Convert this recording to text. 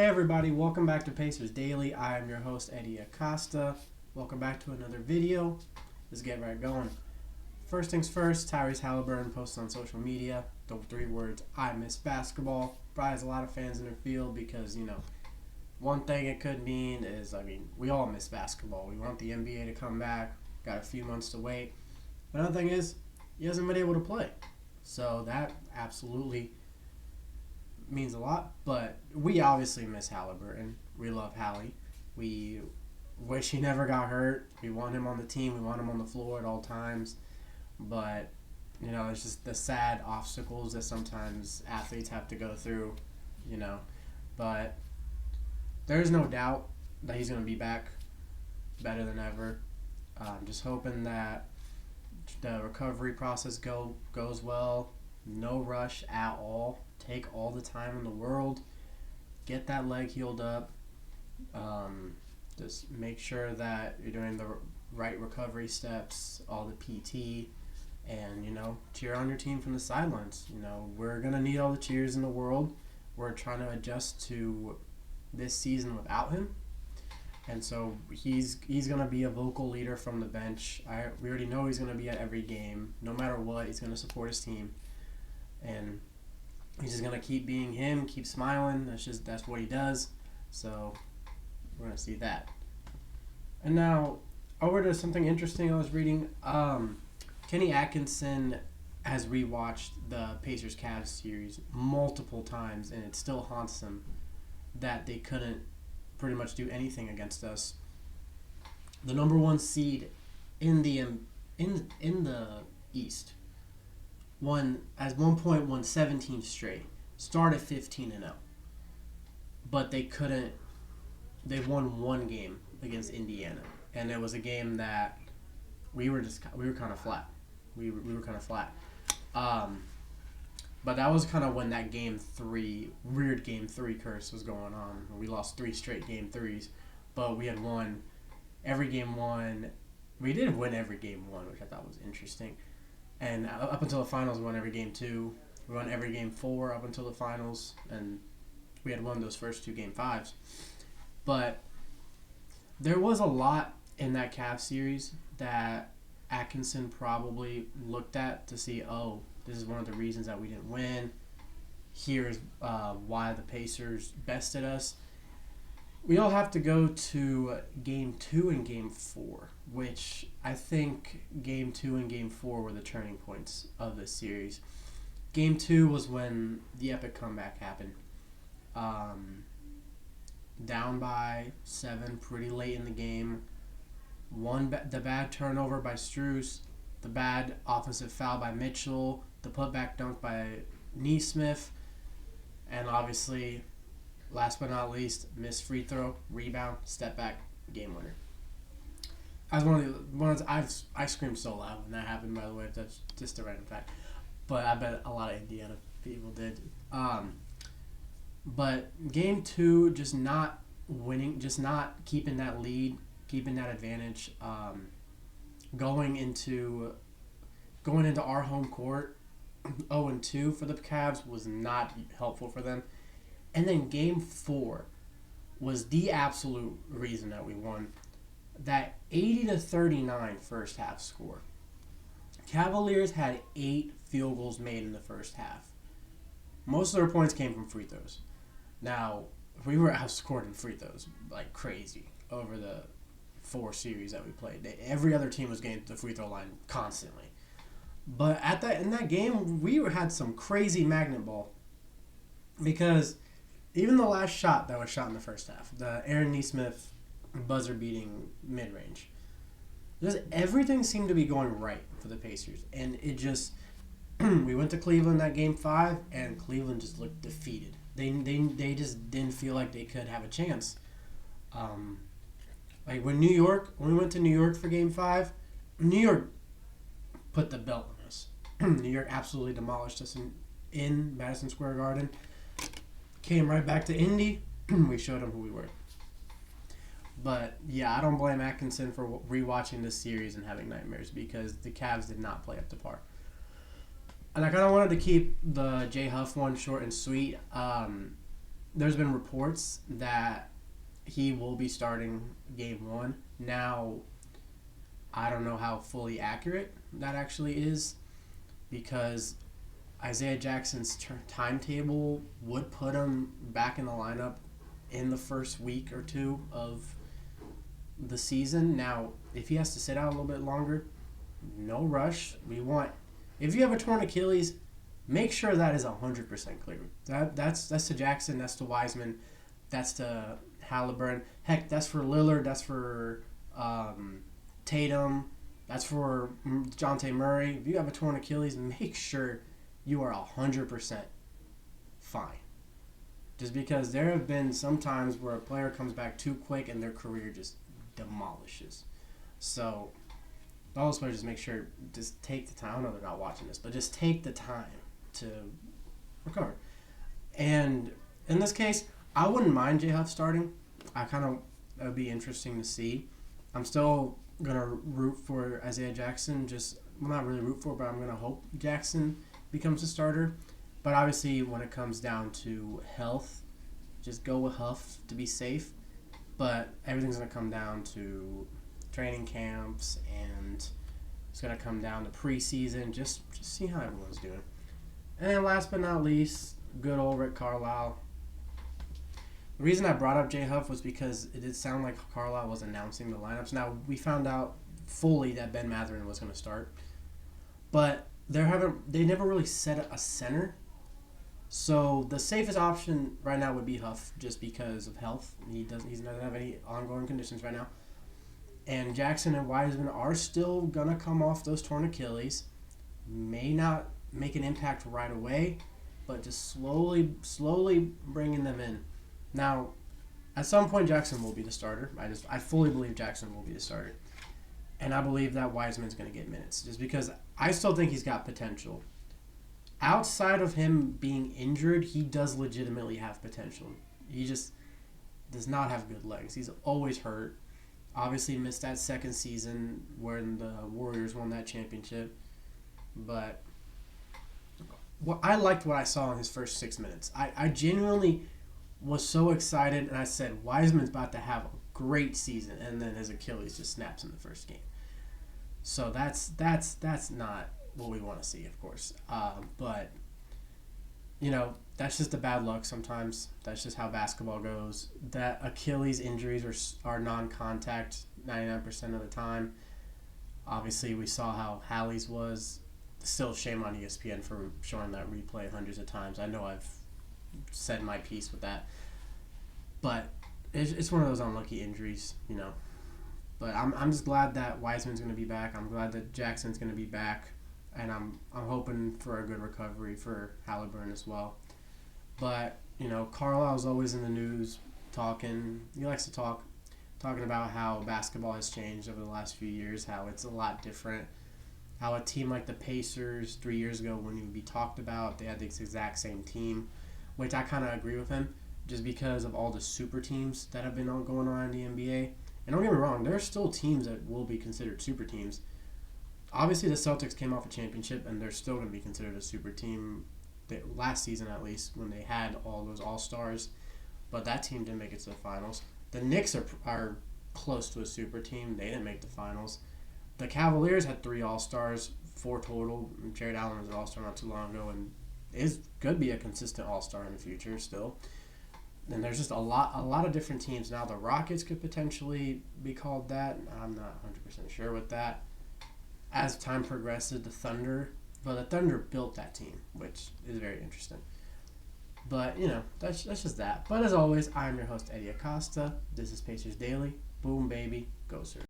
Hey everybody, welcome back to Pacers Daily. I am your host, Hery Acosta. Welcome back to another video. Let's get right going. First things first, Tyrese Haliburton posted on social media the 3 words, "I miss basketball." Probably has a lot of fans in their field because, one thing it could mean is, we all miss basketball. We want the NBA to come back. Got a few months to wait. Another thing is, he hasn't been able to play. So that absolutely means a lot, but we obviously miss Haliburton. We love Hallie. We wish he never got hurt. We want him on the team. We want him on the floor at all times. But, it's just the sad obstacles that sometimes athletes have to go through, But there's no doubt that he's going to be back better than ever. I'm just hoping that the recovery process goes well. No rush at all. Take all the time in the world. Get that leg healed up. Just make sure that you're doing the right recovery steps, all the PT, and, cheer on your team from the sidelines. We're going to need all the cheers in the world. We're trying to adjust to this season without him. And so he's going to be a vocal leader from the bench. We already know he's going to be at every game. No matter what, he's going to support his team. And he's just going to keep being him, keep smiling. That's what he does. So we're going to see that. And now, over to something interesting I was reading. Kenny Atkinson has rewatched the Pacers-Cavs series multiple times, and it still haunts him that they couldn't pretty much do anything against us. The number 1 seed in the East won 17 straight, started 15-0, but they couldn't. They won 1 game against Indiana, and it was a game that we were kind of flat. We were kind of flat. But that was kind of when that weird game 3 curse was going on. We lost 3 straight game 3s, but we had won every game 1. We did win every game 1, which I thought was interesting. And up until the finals, we won every game 2. We won every game 4 up until the finals, and we had won those first 2 game 5s. But there was a lot in that Cavs series that Atkinson probably looked at to see, this is one of the reasons that we didn't win. Here's why the Pacers bested us. We all have to go to Game 2 and Game 4, which I think Game 2 and Game 4 were the turning points of this series. Game 2 was when the epic comeback happened. Down by 7 pretty late in the game. The bad turnover by Strus, the bad offensive foul by Mitchell, the putback dunk by Nesmith, and obviously, last but not least, missed free throw, rebound, step back, game winner. I was one of the ones I screamed so loud when that happened. By the way, that's just a random fact, but I bet a lot of Indiana people did. But game 2, just not winning, just not keeping that lead, keeping that advantage. Going into our home court, 0-2 for the Cavs was not helpful for them. And then game 4 was the absolute reason that we won. That 80-39 first half score. Cavaliers had 8 field goals made in the first half. Most of their points came from free throws. Now, we were outscored in free throws like crazy over the 4 series that we played. Every other team was getting to the free throw line constantly. But in that game, we had some crazy magnet ball. Because even the last shot that was shot in the first half, the Aaron Nesmith buzzer-beating mid-range, just everything seemed to be going right for the Pacers. And it just, we went to Cleveland that game 5, and Cleveland just looked defeated. They just didn't feel like they could have a chance. When we went to New York for game 5, New York put the belt on us. New York absolutely demolished us in Madison Square Garden. Came right back to Indy. We showed them who we were. But, yeah, I don't blame Atkinson for rewatching this series and having nightmares because the Cavs did not play up to par. And I kind of wanted to keep the J Huff one short and sweet. there's been reports that he will be starting game one. Now, I don't know how fully accurate that actually is because Isaiah Jackson's timetable would put him back in the lineup in the first week or two of the season. Now, if he has to sit out a little bit longer, no rush. If you have a torn Achilles, make sure that is 100% clear. That's to Jackson, that's to Wiseman, that's to Haliburton. Heck, that's for Lillard, that's for Tatum, that's for DeJounte Murray. If you have a torn Achilles, make sure you are 100% fine. Just because there have been some times where a player comes back too quick and their career just demolishes. So all those players just make sure, just take the time. I know they're not watching this, but just take the time to recover. And in this case, I wouldn't mind J Huff starting. It would be interesting to see. I'm still going to root for Isaiah Jackson. Not really root for, but I'm going to hope Jackson becomes a starter. But obviously, when it comes down to health, just go with Huff to be safe. But everything's going to come down to training camps, and it's going to come down to preseason. Just see how everyone's doing. And then last but not least, good old Rick Carlisle. The reason I brought up J Huff was because it did sound like Carlisle was announcing the lineups. Now, we found out fully that Ben Mathurin was going to start. But they never really set a center. So the safest option right now would be Huff, just because of health. He doesn't have any ongoing conditions right now. And Jackson and Wiseman are still gonna come off those torn Achilles. May not make an impact right away, but just slowly bringing them in. Now, at some point, Jackson will be the starter. I fully believe Jackson will be the starter, and I believe that Wiseman's gonna get minutes, just because I still think he's got potential. Outside of him being injured, he does legitimately have potential. He just does not have good legs. He's always hurt. Obviously missed that second season when the Warriors won that championship. But I liked what I saw in his first 6 minutes. I genuinely was so excited, and I said, Wiseman's about to have a great season, and then his Achilles just snaps in the first game. So that's not what we want to see, of course. But, that's just the bad luck sometimes. That's just how basketball goes. That Achilles injuries are non-contact 99% of the time. Obviously, we saw how Halley's was. Still, shame on ESPN for showing that replay hundreds of times. I know I've said my piece with that. But it's one of those unlucky injuries, But I'm just glad that Wiseman's going to be back. I'm glad that Jackson's going to be back. And I'm hoping for a good recovery for Haliburton as well. But, Carlisle's always in the news talking. He likes to talking about how basketball has changed over the last few years, how it's a lot different. How a team like the Pacers 3 years ago wouldn't even be talked about. They had this exact same team, which I kind of agree with him, just because of all the super teams that have been going on in the NBA. And don't get me wrong, there are still teams that will be considered super teams. Obviously, the Celtics came off a championship, and they're still going to be considered a super team, last season at least, when they had all those All-Stars. But that team didn't make it to the finals. The Knicks are close to a super team. They didn't make the finals. The Cavaliers had 3 All-Stars, 4 total. Jared Allen was an All-Star not too long ago, and could be a consistent All-Star in the future still. And there's just a lot of different teams. Now, the Rockets could potentially be called that. I'm not 100% sure with that. As time progresses, the Thunder built that team, which is very interesting. But, that's just that. But as always, I'm your host, Hery Acosta. This is Pacers Daily. Boom, baby. Go, sir.